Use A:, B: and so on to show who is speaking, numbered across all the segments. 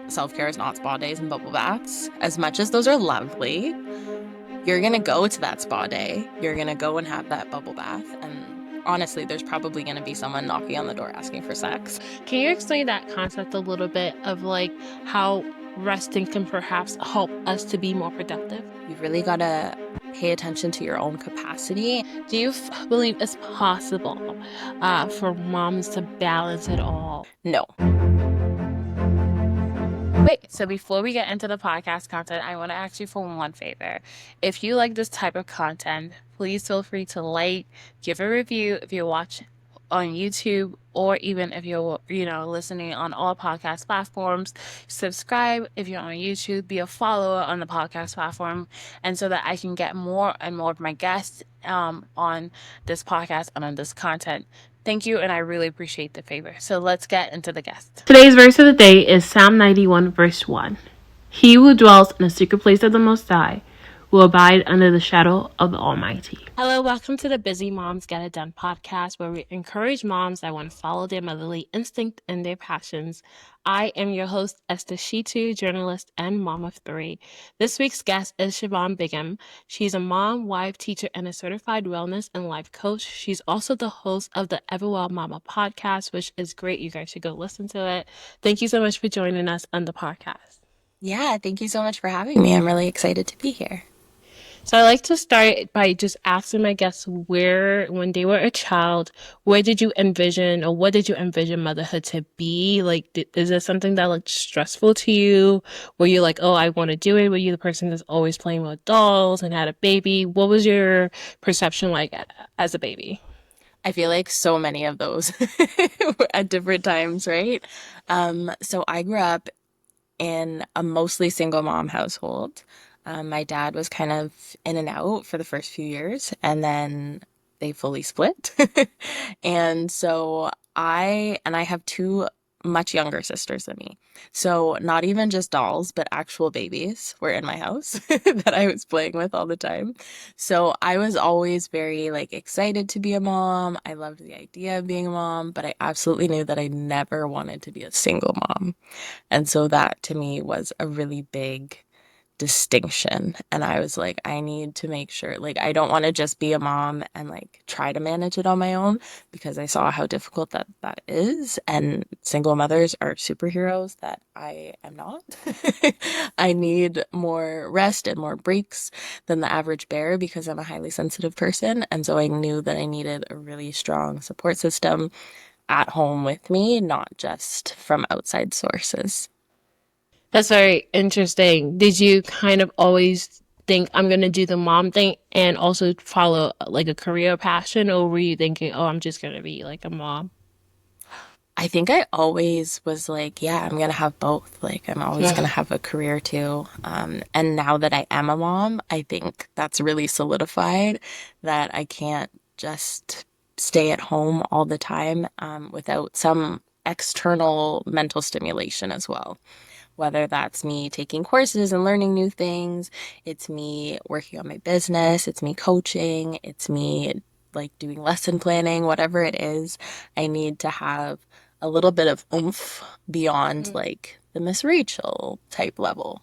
A: self-care is not spa days and bubble baths. As much as those are lovely, you're gonna go to that spa day. You're gonna go and have that bubble bath. And honestly, there's probably gonna be someone knocking on the door asking for sex.
B: Can you explain that concept a little bit of like how resting can perhaps help us to be more productive?
A: You've really gotta pay attention to your own capacity.
B: Do you believe it's possible for moms to balance it all?
A: No.
B: Wait, so before we get into the podcast content, I want to ask you for one favor. If you like this type of content, please feel free to like, give a review if you watch on YouTube, or even if you're, listening on all podcast platforms. Subscribe if you're on YouTube, be a follower on the podcast platform, and so that I can get more and more of my guests on this podcast and on this content. Thank you, and I really appreciate the favor. So let's get into the guest. Today's verse of the day is Psalm 91, verse 1. He who dwells in the secret place of the Most High will abide under the shadow of the Almighty. Hello, welcome to the Busy Moms Get It Done podcast, where we encourage moms that want to follow their motherly instinct and their passions. I am your host, Esther Shitu, journalist and mom of three. This week's guest is Siobhan Bingham. She's a mom, wife, teacher, and a certified wellness and life coach. She's also the host of the Overwhelm Mama podcast, which is great. You guys should go listen to it. Thank you so much for joining us on the podcast.
A: Yeah, thank you so much for having me. I'm really excited to be here.
B: So I like to start by just asking my guests when they were a child, where did you envision or what did you envision motherhood to be? Like, is it something that looked stressful to you? Were you like, oh, I want to do it? Were you the person that's always playing with dolls and had a baby? What was your perception like as a baby?
A: I feel like so many of those at different times, right? So I grew up in a mostly single mom household. My dad was kind of in and out for the first few years, and then they fully split. And so I have two much younger sisters than me. So not even just dolls, but actual babies were in my house that I was playing with all the time. So I was always very like excited to be a mom. I loved the idea of being a mom, but I absolutely knew that I never wanted to be a single mom. And so that to me was a really big distinction. And I was like, I need to make sure, like, I don't want to just be a mom and like try to manage it on my own, because I saw how difficult that is. And single mothers are superheroes that I am not. I need more rest and more breaks than the average bear because I'm a highly sensitive person. And so I knew that I needed a really strong support system at home with me, not just from outside sources.
B: That's very interesting. Did you kind of always think I'm going to do the mom thing and also follow like a career passion, or were you thinking, oh, I'm just going to be like a mom?
A: I think I always was like, yeah, I'm gonna have both. Like, I'm always gonna have a career too. And now that I am a mom, I think that's really solidified that I can't just stay at home all the time, without some external mental stimulation as well. Whether that's me taking courses and learning new things, it's me working on my business, it's me coaching, it's me like doing lesson planning, whatever it is, I need to have a little bit of oomph beyond like the Miss Rachel type level.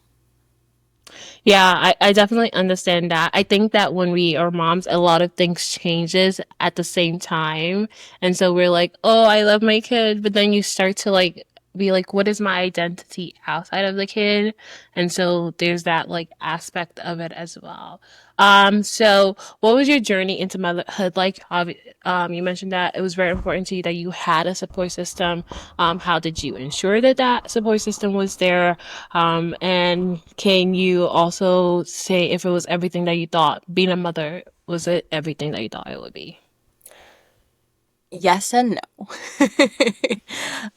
B: Yeah, I definitely understand that. I think that when we are moms, a lot of things changes at the same time. And so we're like, oh, I love my kid. But then you start to like be like, what is my identity outside of the kid? And so there's that like aspect of it as well. So what was your journey into motherhood like? You mentioned that it was very important to you that you had a support system. How did you ensure that that support system was there? And can you also say if it was everything that you thought being a mother, was it everything that you thought it would be?
A: Yes and no.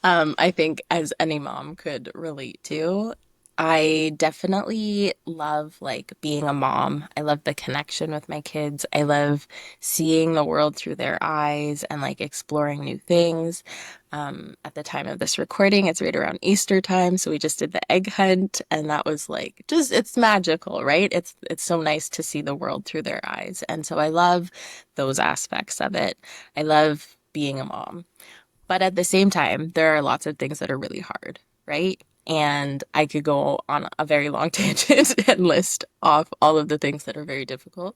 A: I think as any mom could relate to, I definitely love like being a mom. I love the connection with my kids. I love seeing the world through their eyes and like exploring new things. At the time of this recording, it's right around Easter time, so we just did the egg hunt, and that was like just it's magical, right? It's so nice to see the world through their eyes. And so I love those aspects of it. I love being a mom. But at the same time, there are lots of things that are really hard, right? And I could go on a very long tangent and list off all of the things that are very difficult.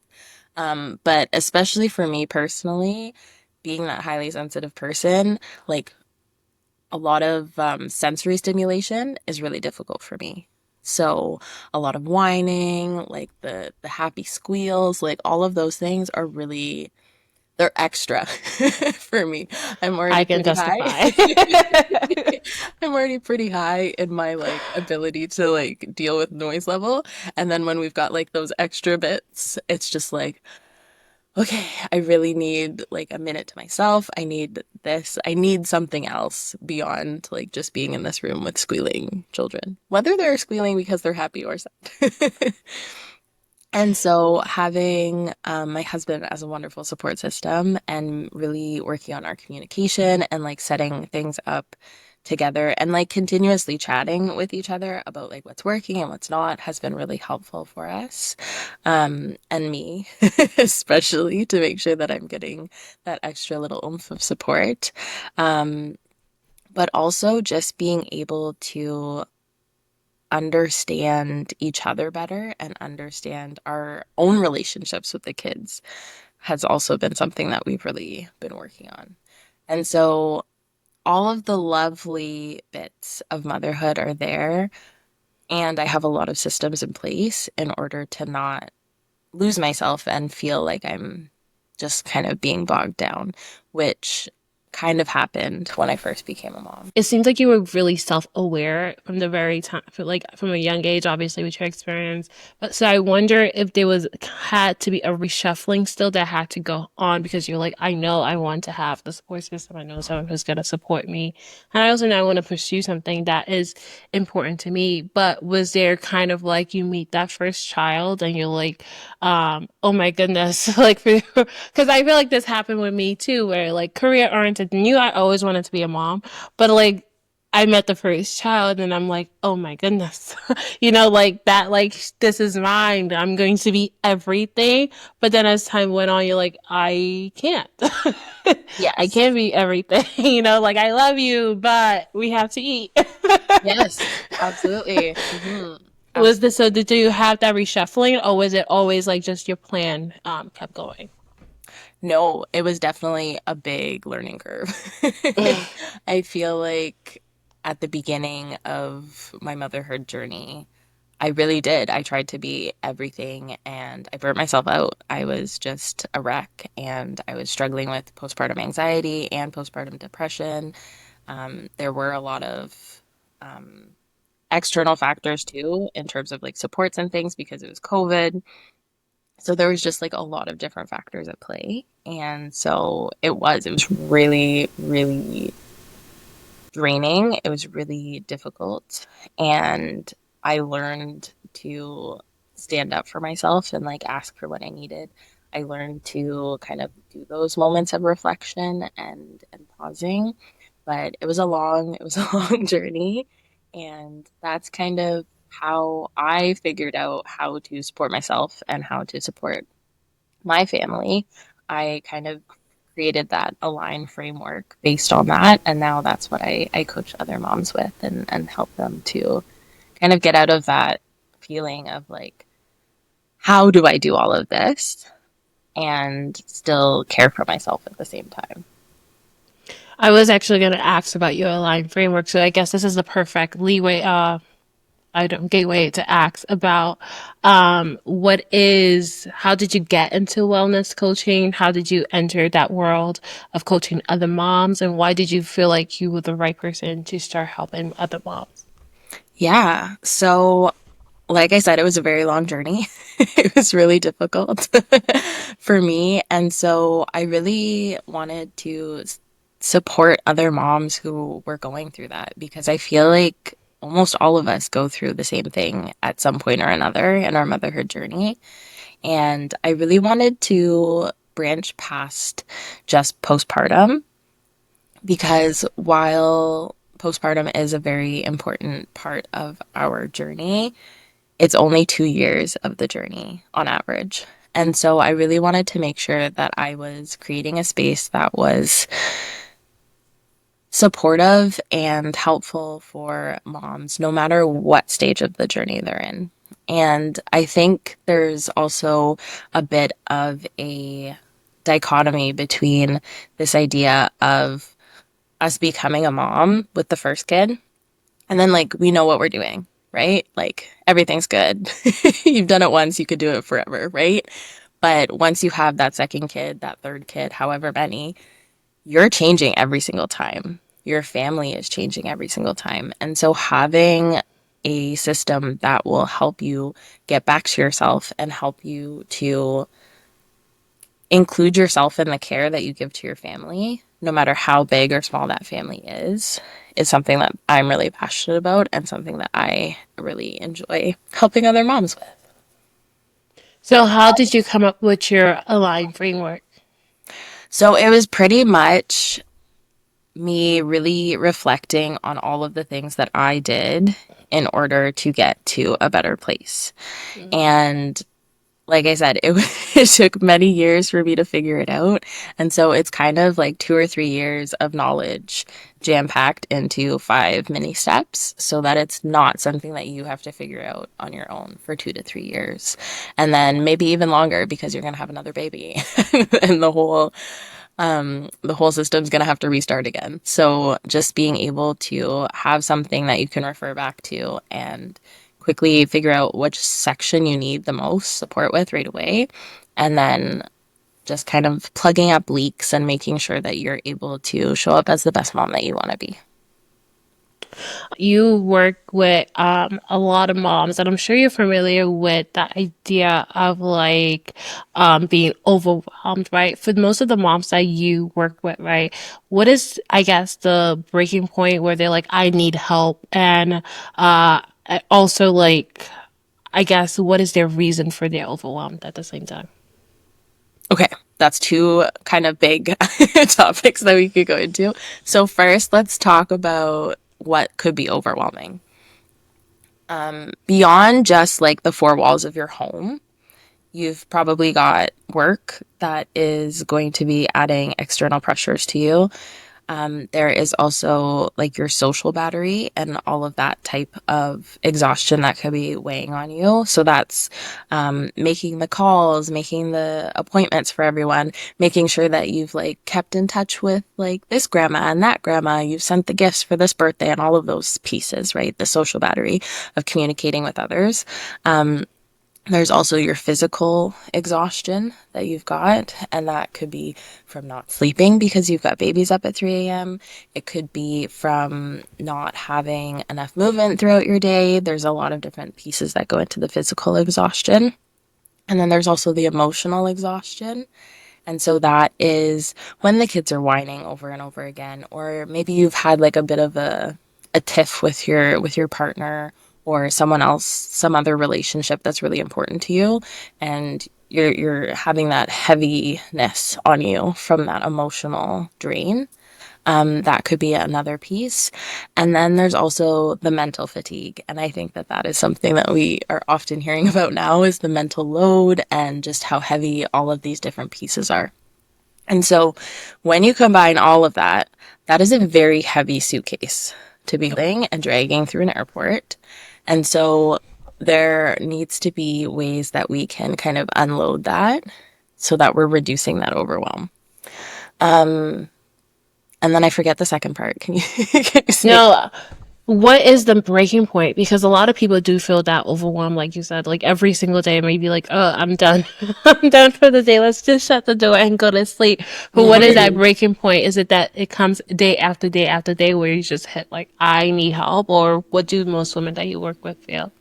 A: But especially for me personally, being that highly sensitive person, like a lot of sensory stimulation is really difficult for me. So a lot of whining, like the happy squeals, like all of those things are really they're extra for me. I'm already
B: I can
A: pretty high.
B: testify.
A: I'm already pretty high in my like ability to like deal with noise level. And then when we've got like those extra bits, it's just like, okay, I really need like a minute to myself. I need this. I need something else beyond like just being in this room with squealing children, whether they're squealing because they're happy or sad. And so, having my husband as a wonderful support system and really working on our communication and like setting things up together and like continuously chatting with each other about like what's working and what's not has been really helpful for us. And me, especially to make sure that I'm getting that extra little oomph of support. Um, but also just being able to understand each other better and understand our own relationships with the kids has also been something that we've really been working on. And so all of the lovely bits of motherhood are there, and I have a lot of systems in place in order to not lose myself and feel like I'm just kind of being bogged down, which kind of happened when I first became a mom.
B: It seems like you were really self-aware from the very time, like from a young age, obviously with your experience. But so I wonder if there was had to be a reshuffling still that had to go on because you're like, I know I want to have the support system. I know someone who's gonna support me, and I also know I want to pursue something that is important to me. But was there kind of like you meet that first child and you're like, oh my goodness, like for because I feel like this happened with me too, where like career oriented, knew I always wanted to be a mom, but like I met the first child and I'm like, oh my goodness, like that, like this is mine. I'm going to be everything. But then as time went on, you're like, I can't. I
A: Yes.
B: can't be everything, like I love you, but we have to eat.
A: Yes, absolutely.
B: Was this
A: Absolutely.
B: so? Did you have that reshuffling, or was it always like just your plan kept going?
A: No, it was definitely a big learning curve. I feel like at the beginning of my motherhood journey, I really did. I tried to be everything and I burnt myself out. I was just a wreck and I was struggling with postpartum anxiety and postpartum depression. There were a lot of external factors too, in terms of like supports and things because it was COVID. So there was just like a lot of different factors at play. And so it was really, really draining. It was really difficult. And I learned to stand up for myself and like ask for what I needed. I learned to kind of do those moments of reflection and pausing. But it was a long journey. And that's kind of how I figured out how to support myself and how to support my family. I kind of created that align framework based on that. And now that's what I coach other moms with and help them to kind of get out of that feeling of like, how do I do all of this and still care for myself at the same time?
B: I was actually going to ask about your align framework, so I guess this is the perfect I don't gateway to ask about how did you get into wellness coaching? How did you enter that world of coaching other moms? And why did you feel like you were the right person to start helping other moms?
A: Yeah. So, like I said, it was a very long journey. It was really difficult for me. And so I really wanted to support other moms who were going through that because I feel like almost all of us go through the same thing at some point or another in our motherhood journey. And I really wanted to branch past just postpartum because while postpartum is a very important part of our journey, it's only 2 years of the journey on average. And so I really wanted to make sure that I was creating a space that was supportive and helpful for moms, no matter what stage of the journey they're in. And I think there's also a bit of a dichotomy between this idea of us becoming a mom with the first kid, and then like we know what we're doing, right? Like everything's good. You've done it once, you could do it forever, right? But once you have that second kid, that third kid, however many, you're changing every single time. Your family is changing every single time. And so having a system that will help you get back to yourself and help you to include yourself in the care that you give to your family, no matter how big or small that family is something that I'm really passionate about and something that I really enjoy helping other moms with.
B: So, how did you come up with your align framework?
A: So it was pretty much me really reflecting on all of the things that I did in order to get to a better place. And like I said, it took many years for me to figure it out. And so it's kind of like 2 or 3 years of knowledge jam packed into 5 mini steps so that it's not something that you have to figure out on your own for 2 to 3 years. And then maybe even longer because you're going to have another baby and the whole system's going to have to restart again. So just being able to have something that you can refer back to and quickly figure out which section you need the most support with right away. And then just kind of plugging up leaks and making sure that you're able to show up as the best mom that you want to be.
B: You work with a lot of moms, and I'm sure you're familiar with the idea of like being overwhelmed, right? For most of the moms that you work with, right? What is, I guess, the breaking point where they're like, I need help, and also like, I guess, what is their reason for their overwhelmed at the same time?
A: Okay, that's two kind of big topics that we could go into. So, first, let's talk about what could be overwhelming. Beyond just like the four walls of your home, you've probably got work that is going to be adding external pressures to you. There is also like your social battery and all of that type of exhaustion that could be weighing on you. So that's making the calls, making the appointments for everyone, making sure that you've like kept in touch with like this grandma and that grandma. You've sent the gifts for this birthday and all of those pieces, right? The social battery of communicating with others. There's also your physical exhaustion that you've got, and that could be from not sleeping because you've got babies up at 3 a.m. It could be from not having enough movement throughout your day. There's a lot of different pieces that go into the physical exhaustion. And then there's also the emotional exhaustion. And so that is when the kids are whining over and over again, or maybe you've had like a bit of a tiff with your partner or someone else, some other relationship that's really important to you, and you're having that heaviness on you from that emotional drain. That could be another piece. And then there's also the mental fatigue. And I think that that is something that we are often hearing about now is the mental load and just how heavy all of these different pieces are. And so when you combine all of that, that is a very heavy suitcase to be holding and dragging through an airport. And so there needs to be ways that we can kind of unload that so that we're reducing that overwhelm. And then I forget the second part. Can you, can you say?
B: No, what is the breaking point? Because a lot of people do feel that overwhelmed, like you said, like every single day, maybe like, oh, I'm done. I'm done for the day. Let's just shut the door and go to sleep. But what is that breaking point? Is it that it comes day after day after day where you just hit like, I need help? Or what do most women that you work with feel?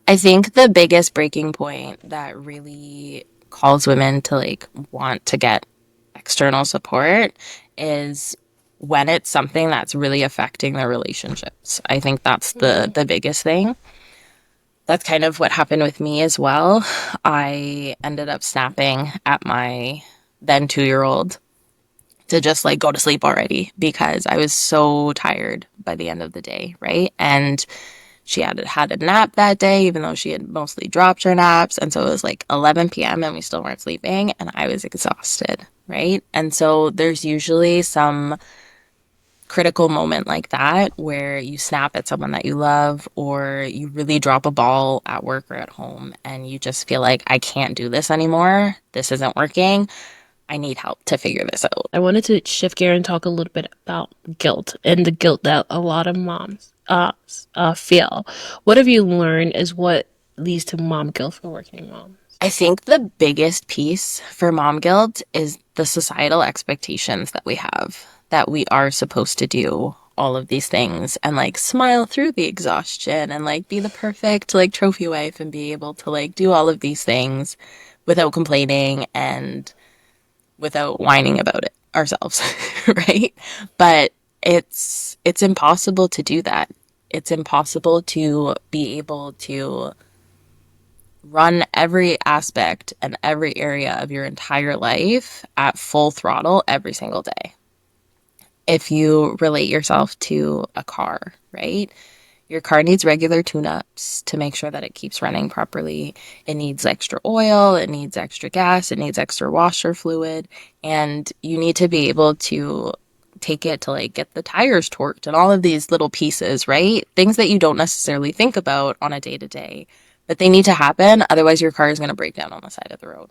A: I think the biggest breaking point that really calls women to like want to get external support is when it's something that's really affecting their relationships. I think that's the biggest thing. That's kind of what happened with me as well. I ended up snapping at my then 2 year old to just like go to sleep already because I was so tired by the end of the day, right? And she had a nap that day, even though she had mostly dropped her naps. And so it was like 11 p.m. and we still weren't sleeping, and I was exhausted, right? And so there's usually some critical moment like that where you snap at someone that you love or you really drop a ball at work or at home and you just feel like I can't do this anymore. This isn't working. I need help to figure this out.
B: I wanted to shift gear and talk a little bit about guilt and the guilt that a lot of moms feel. What have you learned is what leads to mom guilt for working moms?
A: I think the biggest piece for mom guilt is the societal expectations that we have that we are supposed to do all of these things and like smile through the exhaustion and like be the perfect like trophy wife and be able to like do all of these things without complaining and without whining about it ourselves, right? But it's impossible to do that. It's impossible to be able to run every aspect and every area of your entire life at full throttle every single day. If you relate yourself to a car, right? Your car needs regular tune ups to make sure that it keeps running properly. It needs extra oil, it needs extra gas, it needs extra washer fluid, and you need to be able to take it to like get the tires torqued and all of these little pieces, right? Things that you don't necessarily think about on a day to day, but they need to happen. Otherwise, your car is going to break down on the side of the road.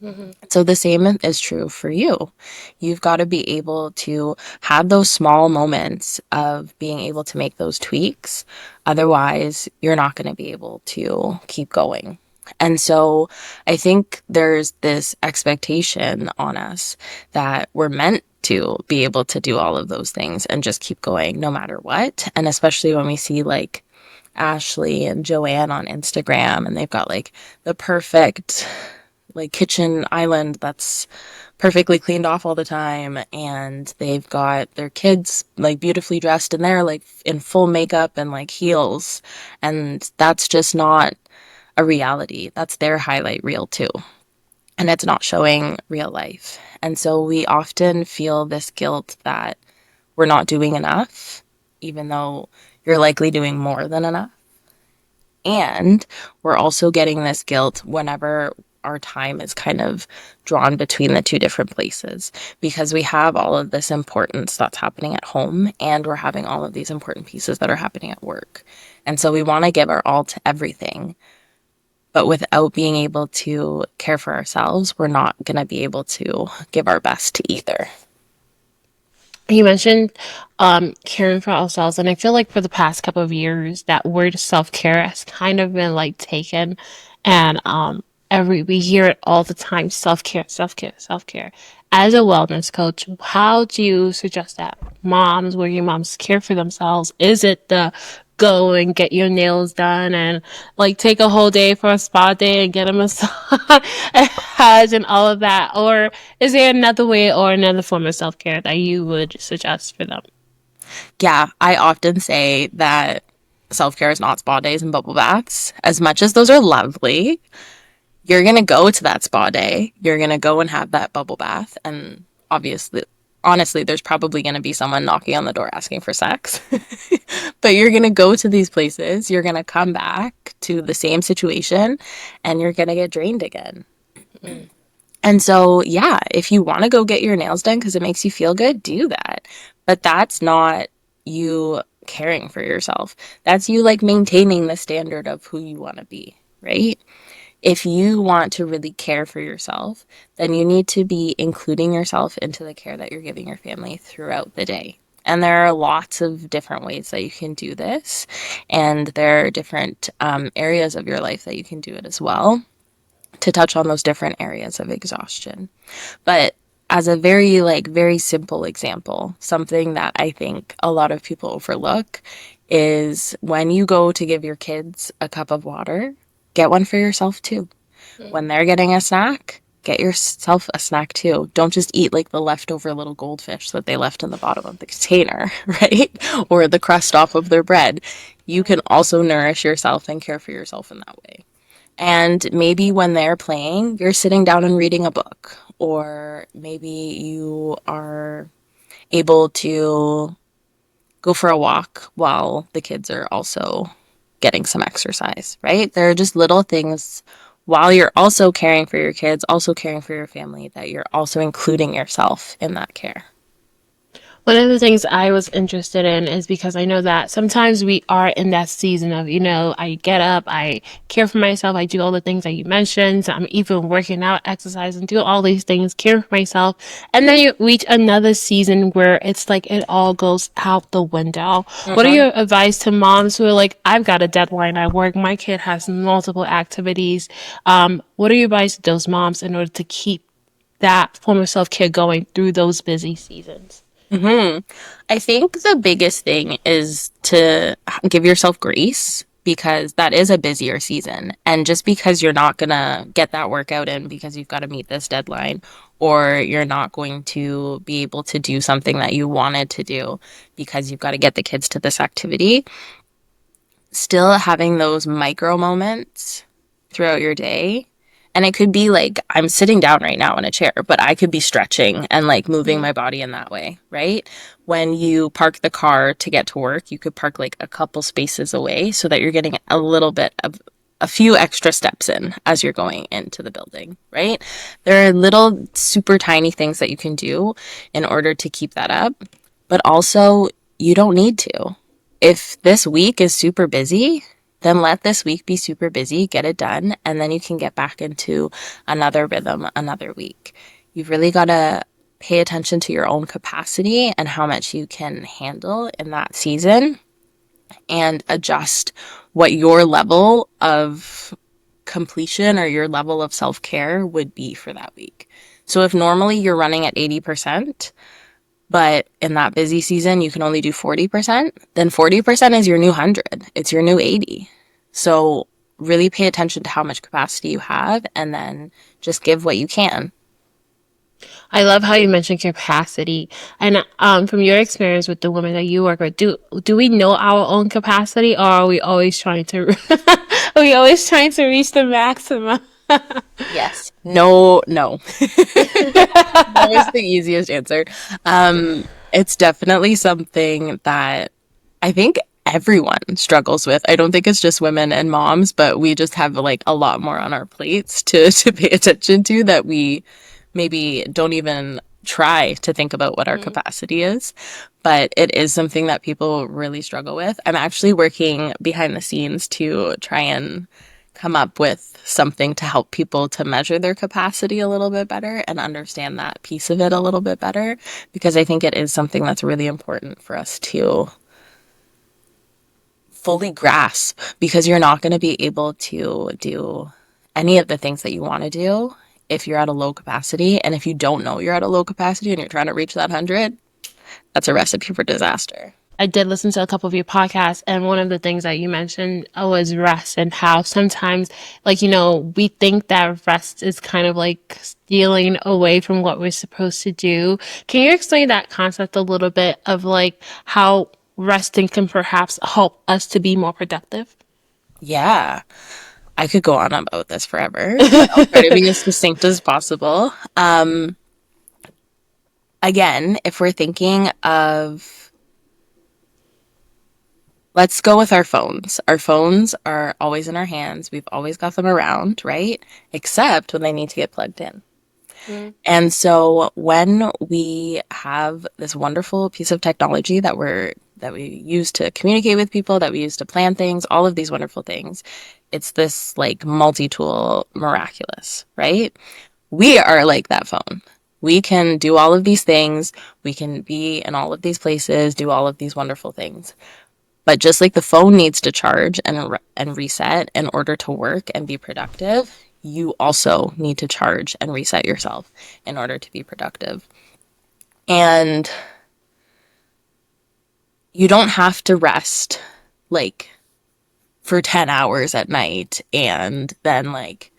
B: Mm-hmm.
A: So the same is true for you. You've got to be able to have those small moments of being able to make those tweaks. Otherwise, you're not going to be able to keep going. And so I think there's this expectation on us that we're meant to be able to do all of those things and just keep going no matter what. And especially when we see like Ashley and Joanne on Instagram and they've got like the perfect like kitchen island that's perfectly cleaned off all the time and they've got their kids like beautifully dressed and they're like in full makeup and like heels and that's just not a reality. That's their highlight reel too. And it's not showing real life. And so we often feel this guilt that we're not doing enough, even though you're likely doing more than enough. And we're also getting this guilt whenever our time is kind of drawn between the two different places because we have all of this importance that's happening at home and we're having all of these important pieces that are happening at work. And so we want to give our all to everything, but without being able to care for ourselves, we're not going to be able to give our best to either.
B: You mentioned caring for ourselves, and I feel like for the past couple of years, that word self care has kind of been like taken, and every we hear it all the time: self care, self care, self care. As a wellness coach, how do you suggest that moms, working moms, care for themselves? Is it the go and get your nails done and like take a whole day for a spa day and get a massage and all of that, or is there another way or another form of self care that you would suggest for them?
A: Yeah, I often say that self care is not spa days and bubble baths. As much as those are lovely, you're going to go to that spa day. You're going to go and have that bubble bath. And obviously, honestly, there's probably going to be someone knocking on the door asking for sex. But you're going to go to these places. You're going to come back to the same situation and you're going to get drained again.
B: Mm.
A: And so, yeah, if you want to go get your nails done because it makes you feel good, do that. But that's not you caring for yourself. That's you like maintaining the standard of who you want to be, right? If you want to really care for yourself, then you need to be including yourself into the care that you're giving your family throughout the day. And there are lots of different ways that you can do this. And there are different areas of your life that you can do it as well to touch on those different areas of exhaustion. But as a very, like, very simple example, something that I think a lot of people overlook is when you go to give your kids a cup of water, get one for yourself too. When they're getting a snack, get yourself a snack too. Don't just eat like the leftover little goldfish that they left in the bottom of the container, right? Or the crust off of their bread. You can also nourish yourself and care for yourself in that way. And maybe when they're playing, you're sitting down and reading a book, or maybe you are able to go for a walk while the kids are also getting some exercise, right? There are just little things while you're also caring for your kids, also caring for your family, that you're also including yourself in that care.
B: One of the things I was interested in is because I know that sometimes we are in that season of, I get up, I care for myself, I do all the things that you mentioned. I'm even working out, exercising, do all these things, care for myself. And then you reach another season where it's like it all goes out the window. What are
A: Hmm.
B: your advice to moms who are like, I've got a deadline at work, my kid has multiple activities? What are your advice to those moms in order to keep that form of self care going through those busy seasons?
A: Hmm. I think the biggest thing is to give yourself grace because that is a busier season. And just because you're not going to get that workout in because you've got to meet this deadline, or you're not going to be able to do something that you wanted to do because you've got to get the kids to this activity, still having those micro moments throughout your day. And it could be like I'm sitting down right now in a chair, but I could be stretching and like moving my body in that way, right? When you park the car to get to work, you could park like a couple spaces away so that you're getting a little bit of a few extra steps in as you're going into the building, right? There are little super tiny things that you can do in order to keep that up, but also you don't need to. If this week is super busy, then let this week be super busy, get it done, and then you can get back into another rhythm another week. You've really got to pay attention to your own capacity and how much you can handle in that season and adjust what your level of completion or your level of self care would be for that week. So if normally you're running at 80%, but in that busy season you can only do 40%, then 40% is your new 100. It's your new 80. So really pay attention to how much capacity you have and then just give what you can.
B: I love how you mentioned capacity. And from your experience with the women that you work with, do we know our own capacity, or are we always trying to are we always trying to reach the maximum?
A: Yes. No, no. No is the easiest answer. It's definitely something that I think everyone struggles with. I don't think it's just women and moms, but we just have like a lot more on our plates to pay attention to that we maybe don't even try to think about what our capacity is. But it is something that people really struggle with. I'm actually working behind the scenes to try and come up with something to help people to measure their capacity a little bit better and understand that piece of it a little bit better because I think it is something that's really important for us to fully grasp because you're not going to be able to do any of the things that you want to do if you're at a low capacity. And if you don't know you're at a low capacity and you're trying to reach that 100, that's a recipe for disaster.
B: I did listen to a couple of your podcasts, and one of the things that you mentioned was rest, and how sometimes, like, we think that rest is kind of like stealing away from what we're supposed to do. Can you explain that concept a little bit of like how resting can perhaps help us to be more productive?
A: Yeah, I could go on about this forever, but I'll try to be as succinct as possible. Again, if we're thinking of, let's go with our phones. Our phones are always in our hands. We've always got them around, right? Except when they need to get plugged in. And so when we have this wonderful piece of technology that we use to communicate with people, that we use to plan things, all of these wonderful things, it's this like multi-tool miraculous, right? We are like that phone. We can do all of these things. We can be in all of these places, do all of these wonderful things. But just like the phone needs to charge and reset in order to work and be productive, you also need to charge and reset yourself in order to be productive. And you don't have to rest like for 10 hours at night and then like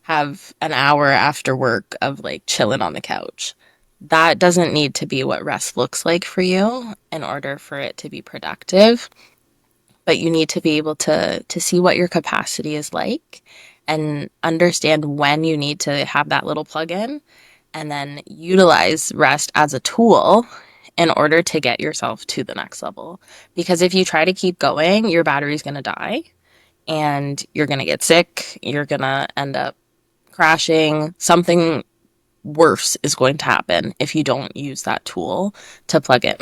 A: have an hour after work of like chilling on the couch. That doesn't need to be what rest looks like for you in order for it to be productive, but you need to be able to see what your capacity is like and understand when you need to have that little plug in and then utilize rest as a tool in order to get yourself to the next level. Because if you try to keep going, your battery's going to die and you're going to get sick, you're going to end up crashing, something worse is going to happen if you don't use that tool to plug in.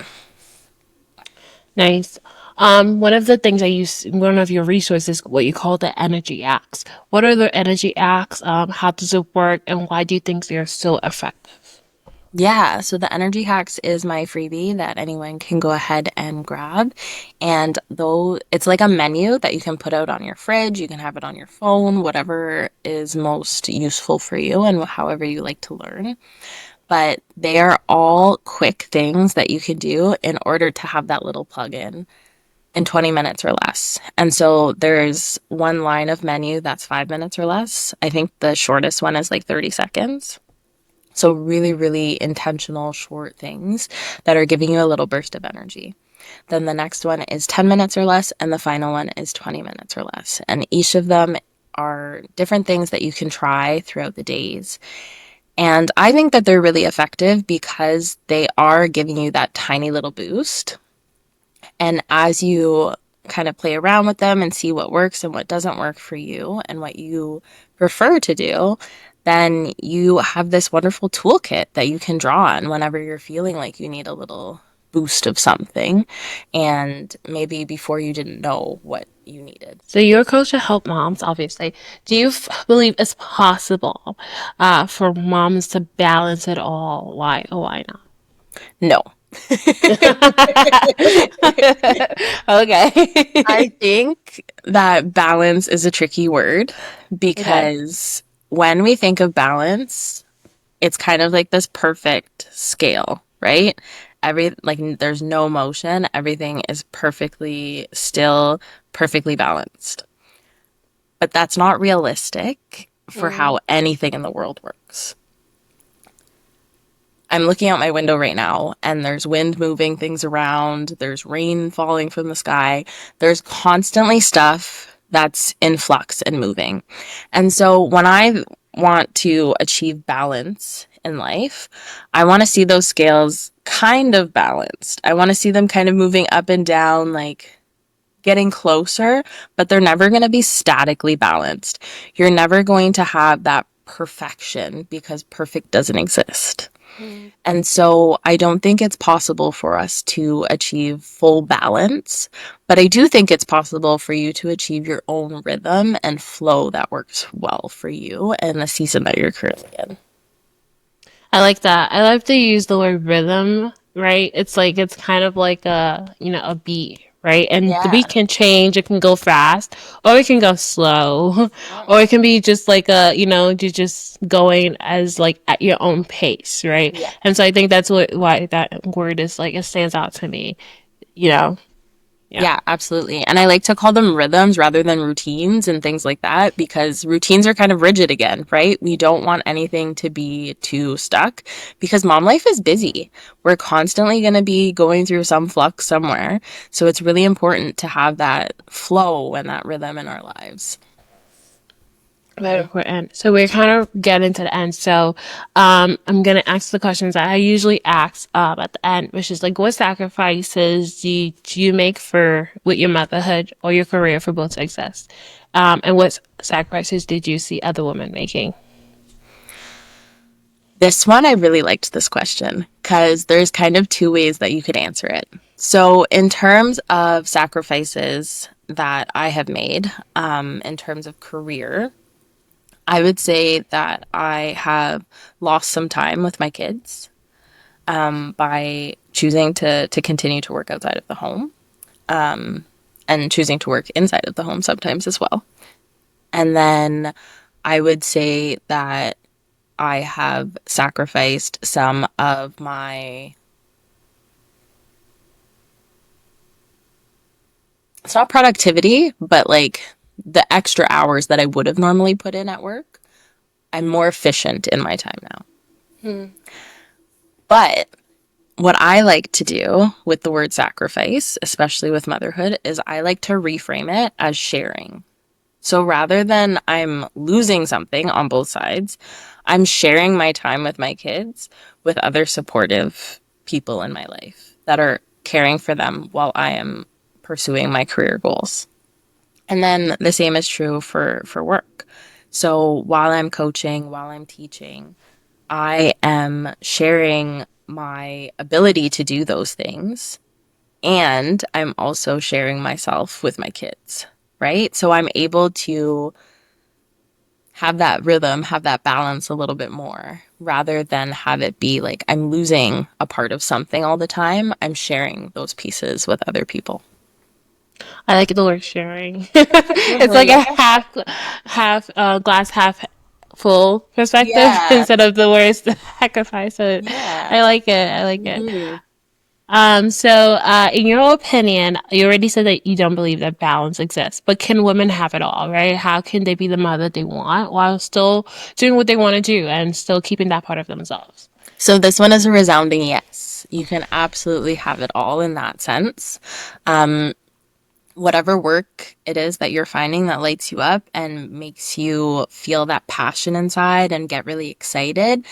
B: Nice. One of the things I use, one of your resources, what you call the energy acts. What are the energy acts? How does it work? And why do you think they're so effective?
A: Yeah, so the Energy Hacks is my freebie that anyone can go ahead and grab. And though it's like a menu that you can put out on your fridge, you can have it on your phone, whatever is most useful for you and however you like to learn. But they are all quick things that you can do in order to have that little plug in 20 minutes or less. And so there's one line of menu that's 5 minutes or less. I think the shortest one is like 30 seconds. So, really, really intentional, short things that are giving you a little burst of energy. Then the next one is 10 minutes or less, and the final one is 20 minutes or less. And each of them are different things that you can try throughout the days. And I think that they're really effective because they are giving you that tiny little boost. And as you kind of play around with them and see what works and what doesn't work for you and what you prefer to do, then you have this wonderful toolkit that you can draw on whenever you're feeling like you need a little boost of something. And maybe before you didn't know what you needed.
B: So you're a coach to help moms, obviously. Do you believe it's possible for moms to balance it all? Why? Oh, why not?
A: No. I
B: Okay.
A: think that balance is a tricky word
B: Okay.
A: because when we think of balance, it's kind of like this perfect scale, right? There's no motion, everything is perfectly still, perfectly balanced. But that's not realistic for
B: Mm.
A: how anything in the world works. I'm looking out my window right now and there's wind moving things around, there's rain falling from the sky. There's constantly stuff that's in flux and moving. And so when I want to achieve balance in life, I want to see those scales kind of balanced. I want to see them kind of moving up and down, like getting closer, but they're never going to be statically balanced. You're never going to have that perfection because perfect doesn't exist.
B: Mm.
A: And so I don't think it's possible for us to achieve full balance, but I do think it's possible for you to achieve your own rhythm and flow that works well for you and the season that you're currently in.
B: I like that. I like to use the word rhythm, right? It's like it's kind of like a beat, right? And the beat
A: Yeah.
B: can change. It can go fast, or it can go slow, or
A: Mhm.
B: it can be just like you're just going as like at your own pace, right?
A: Yeah.
B: And so I think that's why that word is like it stands out to me, you know. Yeah.
A: Yeah, absolutely. And I like to call them rhythms rather than routines and things like that because routines are kind of rigid again, right? We don't want anything to be too stuck because mom life is busy. We're constantly going to be going through some flux somewhere. So it's really important to have that flow and that rhythm in our lives.
B: Very important. So we're kind of getting to the end. So I'm gonna ask the questions that I usually ask at the end, which is like, what sacrifices do you make for with your motherhood or your career for both success? And what sacrifices did you see other women making?
A: This one, I really liked this question because there's kind of two ways that you could answer it. So, in terms of sacrifices that I have made, in terms of career, I would say that I have lost some time with my kids by choosing to continue to work outside of the home and choosing to work inside of the home sometimes as well. And then I would say that I have sacrificed some of my, it's not productivity, but like the extra hours that I would have normally put in at work. I'm more efficient in my time now.
B: Hmm.
A: But what I like to do with the word sacrifice, especially with motherhood, is I like to reframe it as sharing. So rather than I'm losing something on both sides, I'm sharing my time with my kids with other supportive people in my life that are caring for them while I am pursuing my career goals. And then the same is true for work. So while I'm coaching, while I'm teaching, I am sharing my ability to do those things, and I'm also sharing myself with my kids, right? So I'm able to have that rhythm, have that balance a little bit more rather than have it be like I'm losing a part of something all the time. I'm sharing those pieces with other people.
B: I like the word sharing. It's like a glass half full perspective
A: Yeah.
B: instead of the words sacrifice. So
A: Yeah.
B: I like it. I like it.
A: Hmm.
B: In your opinion, you already said that you don't believe that balance exists, but can women have it all, right? How can they be the mother they want while still doing what they want to do and still keeping that part of themselves?
A: So this one is a resounding yes. You can absolutely have it all in that sense. Um, Whatever work it is that you're finding that lights you up and makes you feel that passion inside and get really excited,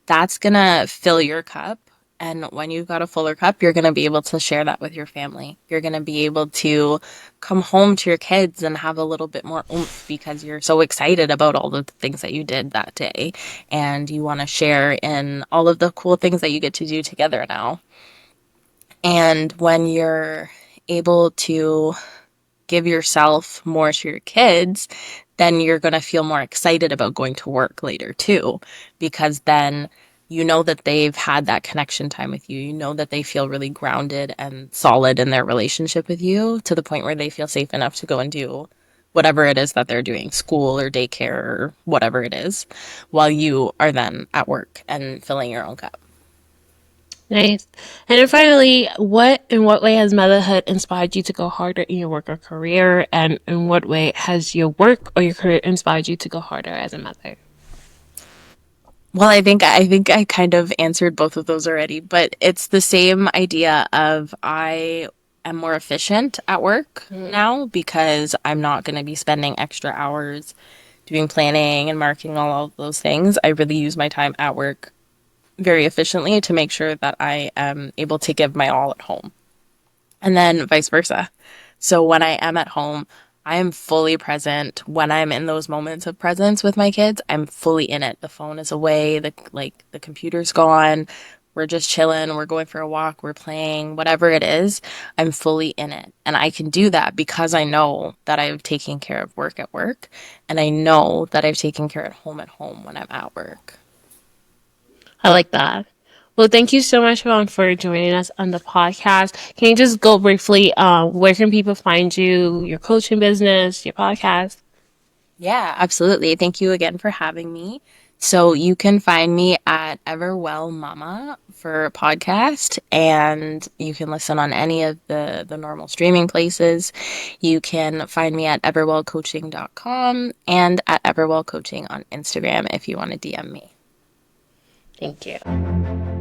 A: that's gonna fill your cup. And when you've got a fuller cup, you're gonna be able to share that with your family. You're gonna be able to come home to your kids and have a little bit more oomph because you're so excited about all the things that you did that day. And you wanna share in all of the cool things that you get to do together now. And when you're able to give yourself more to your kids, then you're going to feel more excited about going to work later too, because then you know that they've had that connection time with you. You know that they feel really grounded and solid in their relationship with you to the point where they feel safe enough to go and do whatever it is that they're doing, school or daycare or whatever it is, while you are then at work and filling your own cup.
B: Nice. And then finally, what in what way has motherhood inspired you to go harder in your work or career? And in what way has your work or your career inspired you to go harder as a mother?
A: Well, I think I kind of answered both of those already, but it's the same idea of I am more efficient at work now because I'm not going to be spending extra hours doing planning and marketing all of those things. I really use my time at work very efficiently to make sure that I am able to give my all at home and then vice versa. So when I am at home, I am fully present. When I'm in those moments of presence with my kids, I'm fully in it. The phone is away, the computer's gone. We're just chilling, we're going for a walk, we're playing, whatever it is, I'm fully in it. And I can do that because I know that I've taken care of work at work, and I know that I've taken care at home when I'm at work.
B: I like that. Well, thank you so much, Siobhan, for joining us on the podcast. Can you just go briefly, where can people find you, your coaching business, your podcast?
A: Yeah, absolutely. Thank you again for having me. So you can find me at Everwell Mama for a podcast, and you can listen on any of the normal streaming places. You can find me at everwellcoaching.com and at Everwell Coaching on Instagram if you want to DM me.
B: Thank you.